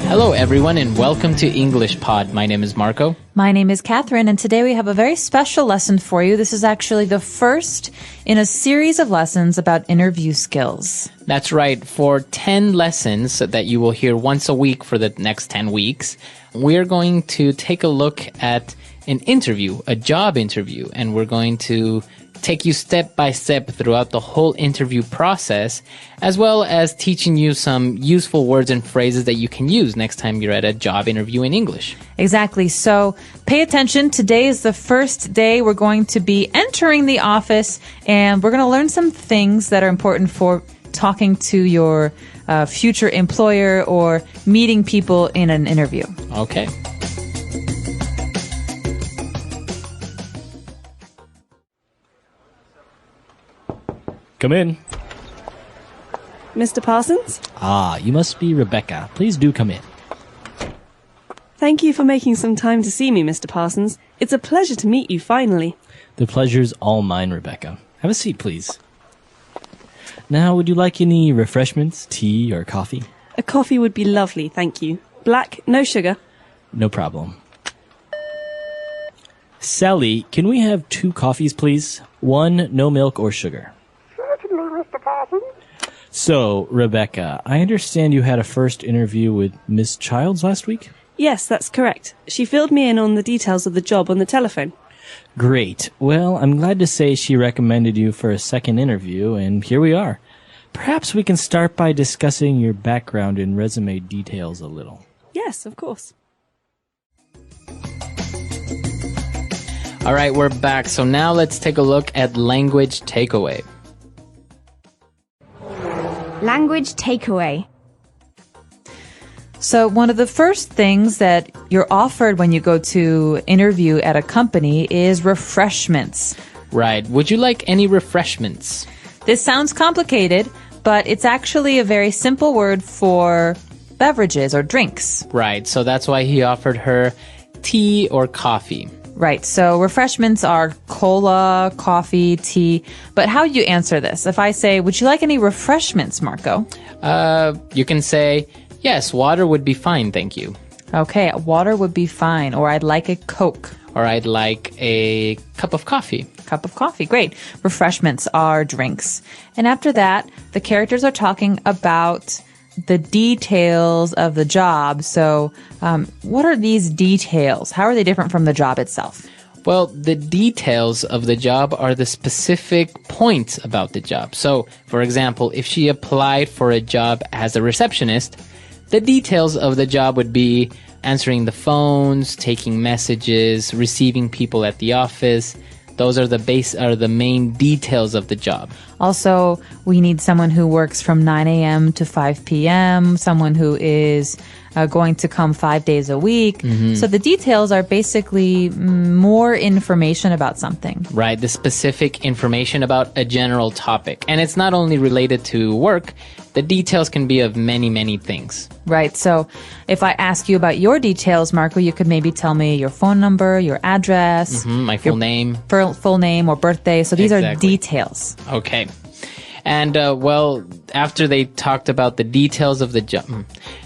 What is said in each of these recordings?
Hello, everyone, and welcome to EnglishPod. My name is Marco. My name is Catherine, and today we have a very special lesson for you. This is actually the first in a series of lessons about interview skills. That's right. For 10 lessons that you will hear once a week for the next 10 weeks, we're going to take a look at an interview, a job interview, and we're going to take you step by step throughout the whole interview process, as well as teaching you some useful words and phrases that you can use next time you're at a job interview in English. Exactly. So pay attention. Today is the first day we're going to be entering the office, and we're going to learn some things that are important for talking to your future employer or meeting people in an interview. Okay. Come in. Mr. Parsons? Ah, you must be Rebecca. Please do come in. Thank you for making some time to see me, Mr. Parsons. It's a pleasure to meet you finally. The pleasure's all mine, Rebecca. Have a seat, please. Now, would you like any refreshments, tea, or coffee? A coffee would be lovely, thank you. Black, no sugar. No problem. Sally, can we have 2 coffees, please? 1, no milk or sugar. Mr. Parsons? So, Rebecca, I understand you had a first interview with Miss Childs last week? Yes, that's correct. She filled me in on the details of the job on the telephone. Great. Well, I'm glad to say she recommended you for a second interview, and here we are. Perhaps we can start by discussing your background and resume details a little. Yes, of course. All right, we're back. So now let's take a look at language takeaway. Language takeaway. So one of the first things that you're offered when you go to interview at a company is refreshments. Right. Would you like any refreshments? This sounds complicated, but it's actually a very simple word for beverages or drinks. Right. So that's why he offered her tea or coffee. Right. So refreshments are cola, coffee, tea. But how do you answer this? If I say, would you like any refreshments, Marco? You can say, yes, water would be fine, thank you. Okay, water would be fine. Or I'd like a Coke. Or I'd like a cup of coffee. Cup of coffee. Great. Refreshments are drinks. And after that, the characters are talking about the details of the job. So what are these details? How are they different from the job itself? Well, the details of the job are the specific points about the job. So, for example, if she applied for a job as a receptionist, the details of the job would be answering the phones, taking messages, receiving people at the office. Those are the main details of the job. Also, we need someone who works from 9 a.m. to 5 p.m., someone who is going to come 5 days a week. Mm-hmm. So the details are basically more information about something. Right, the specific information about a general topic. And it's not only related to work, the details can be of many, many things. Right, so if I ask you about your details, Marco, you could maybe tell me your phone number, your address. My full name. Full name or birthday. So these are details. Okay. And, well, after they talked about the details of the job,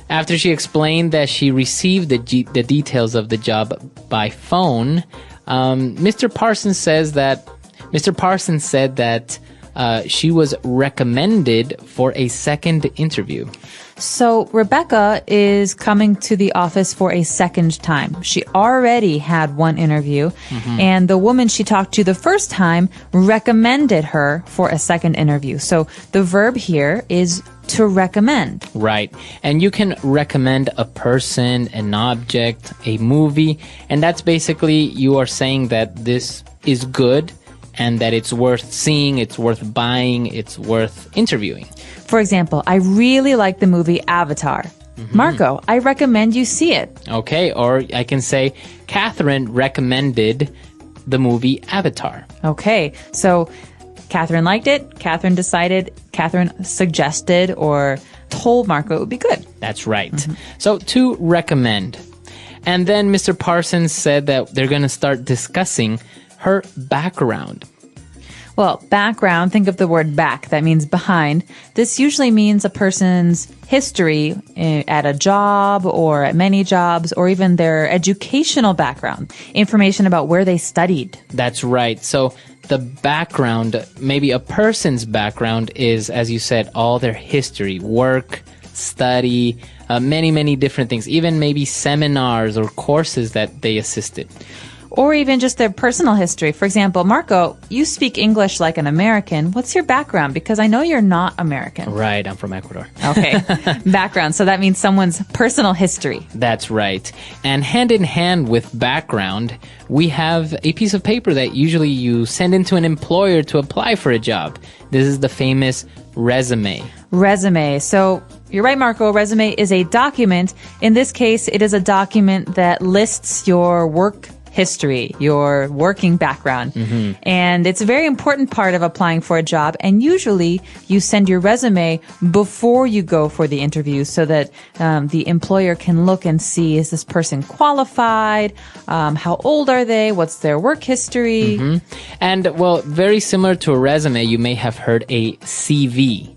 after she explained that she received the details of the job by phone, Mr. Parsons said that she was recommended for a second interview. So Rebecca is coming to the office for a second time. She already had one interview, and the woman she talked to the first time recommended her for a second interview. So the verb here is to recommend. Right. And you can recommend a person, an object, a movie, and that's basically you are saying that this is good and that it's worth seeing, it's worth buying, it's worth interviewing. For example, I really like the movie Avatar. Marco, I recommend you see it. Okay, or I can say, Catherine recommended the movie Avatar. Okay, so Catherine liked it, Catherine decided, Catherine suggested or told Marco it would be good. That's right. So to recommend. And then Mr. Parsons said that they're going to start discussing her background. Well, background, think of the word back. That means behind. This usually means a person's history at a job or at many jobs or even their educational background, information about where they studied. That's right. So the background, maybe a person's background is, as you said, all their history, work, study, many different things, even maybe seminars or courses that they assisted. Or even just their personal history. For example, Marco, you speak English like an American. What's your background? Because I know you're not American. Right, I'm from Ecuador. Okay, background. So that means someone's personal history. That's right. And hand in hand with background, we have a piece of paper that usually you send into an employer to apply for a job. This is the famous resume. Resume. So you're right, Marco. A resume is a document. In this case, it is a document that lists your work history, your working background. And it's a very important part of applying for a job. And usually you send your resume before you go for the interview so that the employer can look and see, is this person qualified? How old are they? What's their work history? And, well, very similar to a resume, you may have heard a CV.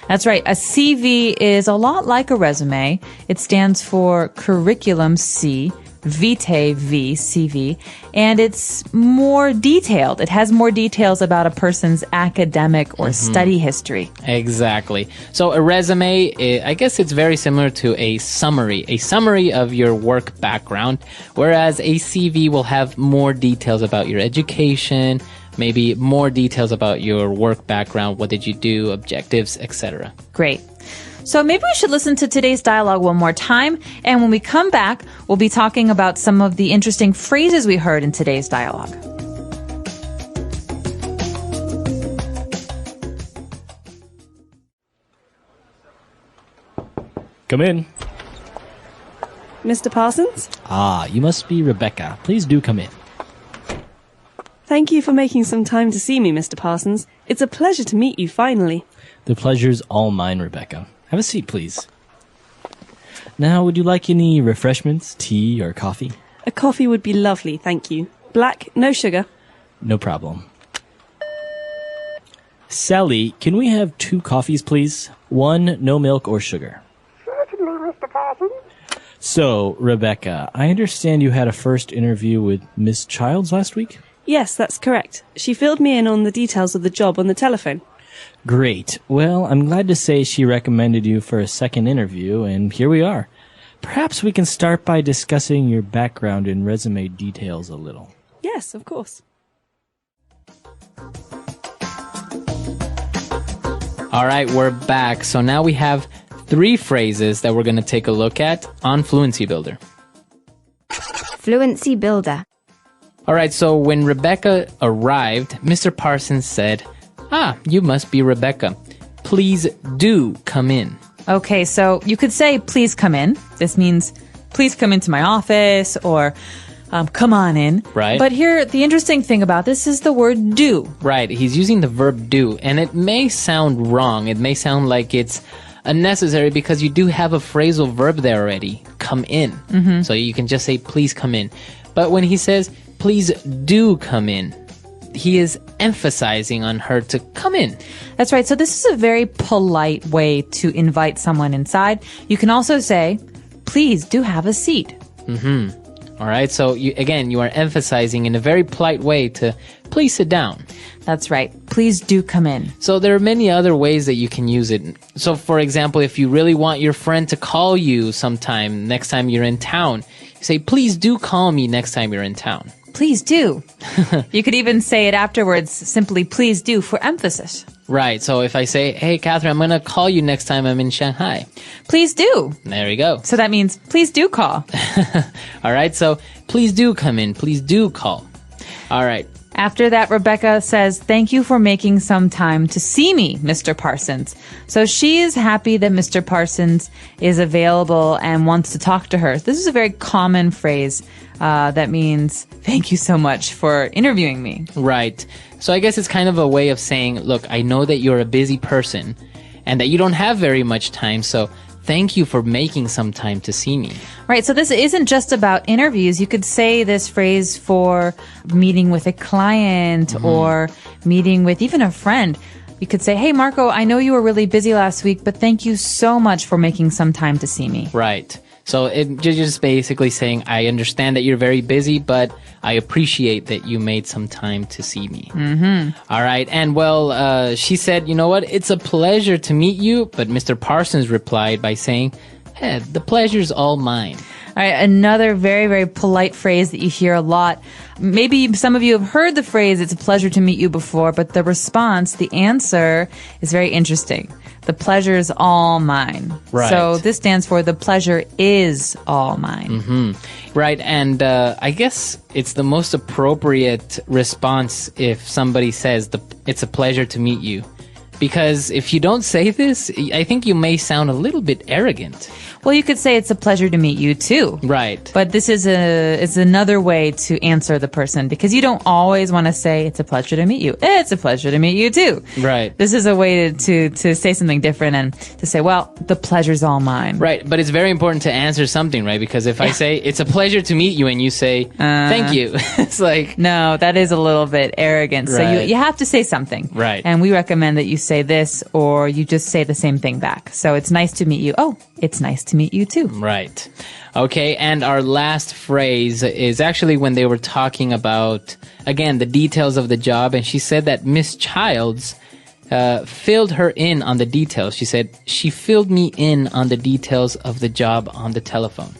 That's right. A CV is a lot like a resume. It stands for curriculum C, vitae V, CV, and it's more detailed. It has more details about a person's academic or study history. Exactly. So a resume, I guess it's very similar to a summary of your work background, whereas a CV will have more details about your education, maybe more details about your work background, what did you do, objectives, etc. Great. So maybe we should listen to today's dialogue one more time. And when we come back, we'll be talking about some of the interesting phrases we heard in today's dialogue. Come in. Mr. Parsons? Ah, you must be Rebecca. Please do come in. Thank you for making some time to see me, Mr. Parsons. It's a pleasure to meet you finally. The pleasure's all mine, Rebecca. Have a seat, please. Now, would you like any refreshments, tea, or coffee? A coffee would be lovely, thank you. Black, no sugar. No problem. Sally, can we have 2 coffees, please? 1, no milk or sugar. Certainly, Mr. Parsons. So, Rebecca, I understand you had a first interview with Miss Childs last week? Yes, that's correct. She filled me in on the details of the job on the telephone. Great. Well, I'm glad to say she recommended you for a second interview, and here we are. Perhaps we can start by discussing your background and resume details a little. Yes, of course. All right, we're back. So now we have 3 phrases that we're going to take a look at on Fluency Builder. Fluency Builder. All right, so when Rebecca arrived, Mr. Parsons said, "Ah, you must be Rebecca. Please do come in." Okay, so you could say, please come in. This means, please come into my office, or come on in. Right. But here, the interesting thing about this is the word do. Right, he's using the verb do, and it may sound wrong. It may sound like it's unnecessary because you do have a phrasal verb there already, come in. So you can just say, please come in. But when he says, please do come in, he is emphasizing on her to come in. That's right. So this is a very polite way to invite someone inside. You can also say, please do have a seat. All right, so you are emphasizing in a very polite way to please sit down. That's right. Please do come in. So there are many other ways that you can use it. So for example, if you really want your friend to call you sometime next time you're in town, you say, please do call me next time you're in town. Please do. You could even say it afterwards, simply please do, for emphasis. Right, so if I say, hey, Catherine, I'm going to call you next time I'm in Shanghai. Please do. There we go. So that means please do call. All right, so please do come in. Please do call. All right. After that, Rebecca says, thank you for making some time to see me, Mr. Parsons. So she is happy that Mr. Parsons is available and wants to talk to her. This is a very common phrase that means, thank you so much for interviewing me. Right. So I guess it's kind of a way of saying, look, I know that you're a busy person and that you don't have very much time, so thank you for making some time to see me. Right. So this isn't just about interviews. You could say this phrase for meeting with a client or meeting with even a friend. You could say, hey, Marco, I know you were really busy last week, but thank you so much for making some time to see me. Right. So you're just basically saying, I understand that you're very busy, but I appreciate that you made some time to see me. All right. And well, she said, you know what? It's a pleasure to meet you. But Mr. Parsons replied by saying, hey, the pleasure's all mine. All right, another very, very polite phrase that you hear a lot. Maybe some of you have heard the phrase, it's a pleasure to meet you before, but the response, the answer is very interesting. The pleasure is all mine. Right. So this stands for the pleasure is all mine. Right. And I guess it's the most appropriate response if somebody says, it's a pleasure to meet you. Because if you don't say this, I think you may sound a little bit arrogant. Well, you could say it's a pleasure to meet you too. Right. But this is another way to answer the person, because you don't always want to say it's a pleasure to meet you. It's a pleasure to meet you too. Right. This is a way to say something different and to say, well, the pleasure's all mine. Right. But it's very important to answer something, right? Because if I say it's a pleasure to meet you and you say thank you, it's like, no, that is a little bit arrogant. So Right. you have to say something. Right. And we recommend that you say this or you just say the same thing back. So it's nice to meet you. Oh, it's nice to meet you too. Right. Okay, and our last phrase is actually when they were talking about, again, the details of the job, and she said that Miss Childs filled her in on the details. She said, she filled me in on the details of the job on the telephone.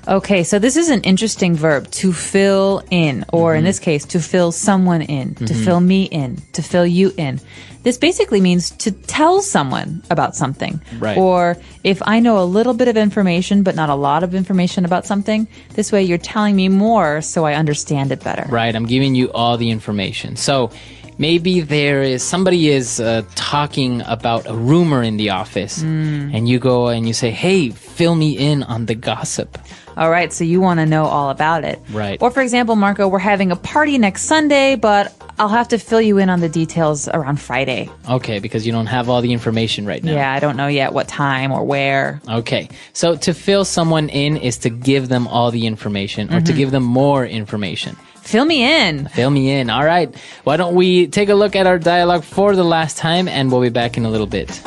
Okay, so this is an interesting verb, to fill in, or in this case, to fill someone in, to fill me in, to fill you in. This basically means to tell someone about something. Right. Or if I know a little bit of information, but not a lot of information about something, this way you're telling me more so I understand it better. Right, I'm giving you all the information. So maybe somebody is talking about a rumor in the office, and you go and you say, hey, fill me in on the gossip. All right, so you want to know all about it. Right. Or for example, Marco, we're having a party next Sunday, but I'll have to fill you in on the details around Friday. Okay, because you don't have all the information right now. Yeah, I don't know yet what time or where. Okay, so to fill someone in is to give them all the information or to give them more information. Fill me in. Fill me in. All right. Why don't we take a look at our dialogue for the last time, and we'll be back in a little bit.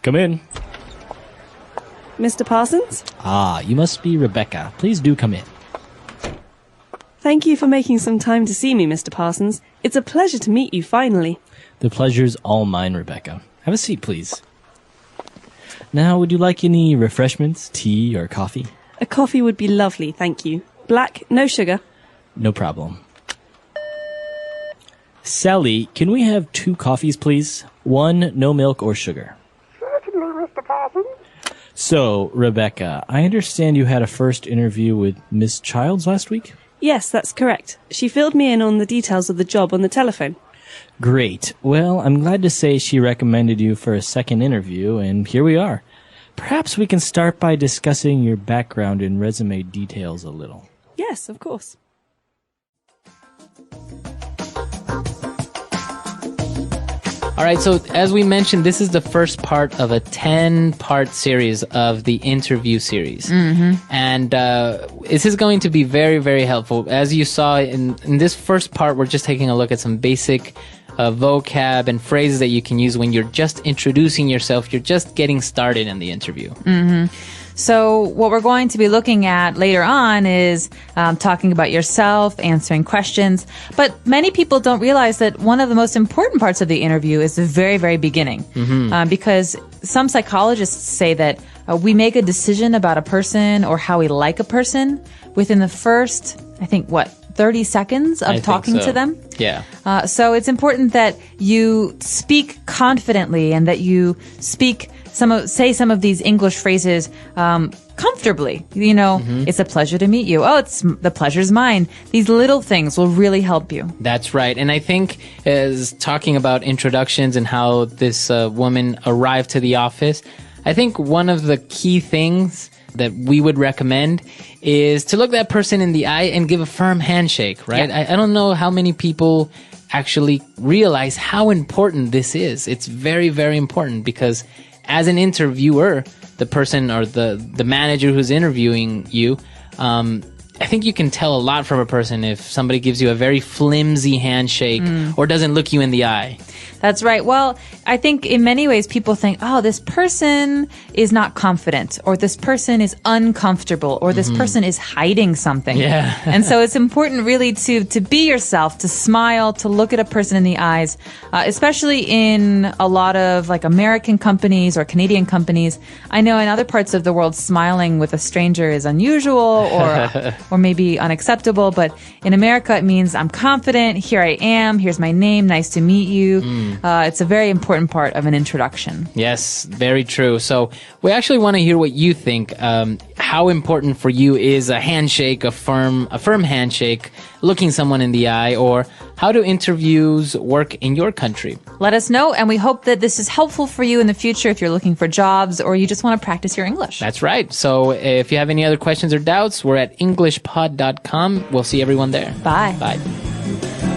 Come in. Mr. Parsons? Ah, you must be Rebecca. Please do come in. Thank you for making some time to see me, Mr. Parsons. It's a pleasure to meet you finally. The pleasure's all mine, Rebecca. Have a seat, please. Now, would you like any refreshments, tea, or coffee? A coffee would be lovely, thank you. Black, no sugar. No problem. Sally, can we have 2 coffees, please? 1, no milk or sugar. Certainly, Mr. Parsons. So, Rebecca, I understand you had a first interview with Miss Childs last week? Yes, that's correct. She filled me in on the details of the job on the telephone. Great. Well, I'm glad to say she recommended you for a second interview, and here we are. Perhaps we can start by discussing your background and resume details a little. Yes, of course. All right, so as we mentioned, this is the first part of a 10-part series of the interview series. And this is going to be very, very helpful. As you saw in this first part, we're just taking a look at some basic vocab and phrases that you can use when you're just introducing yourself. You're just getting started in the interview. So what we're going to be looking at later on is talking about yourself, answering questions. But many people don't realize that one of the most important parts of the interview is the very, very beginning. Because some psychologists say that we make a decision about a person or how we like a person within the first, 30 seconds of talking to them. Yeah. So it's important that you speak confidently and that you say some of these English phrases comfortably. You know, it's a pleasure to meet you. Oh, the pleasure's mine. These little things will really help you. That's right. And I think as talking about introductions and how this woman arrived to the office, I think one of the key things that we would recommend is to look that person in the eye and give a firm handshake, right? Yeah. I don't know how many people actually realize how important this is. It's very, very important because as an interviewer, the person or the manager who's interviewing you, I think you can tell a lot from a person if somebody gives you a very flimsy handshake or doesn't look you in the eye. That's right. Well, I think in many ways people think, oh, this person is not confident, or this person is uncomfortable, or this person is hiding something. Yeah. And so it's important really to be yourself, to smile, to look at a person in the eyes, especially in a lot of like American companies or Canadian companies. I know in other parts of the world, smiling with a stranger is unusual or maybe unacceptable. But in America, it means I'm confident. Here I am. Here's my name. Nice to meet you. It's a very important part of an introduction. Yes, very true. So we actually want to hear what you think. How important for you is a handshake, a firm handshake, looking someone in the eye, or how do interviews work in your country? Let us know, and we hope that this is helpful for you in the future if you're looking for jobs or you just want to practice your English. That's right. So if you have any other questions or doubts, we're at EnglishPod.com. We'll see everyone there. Bye. Bye.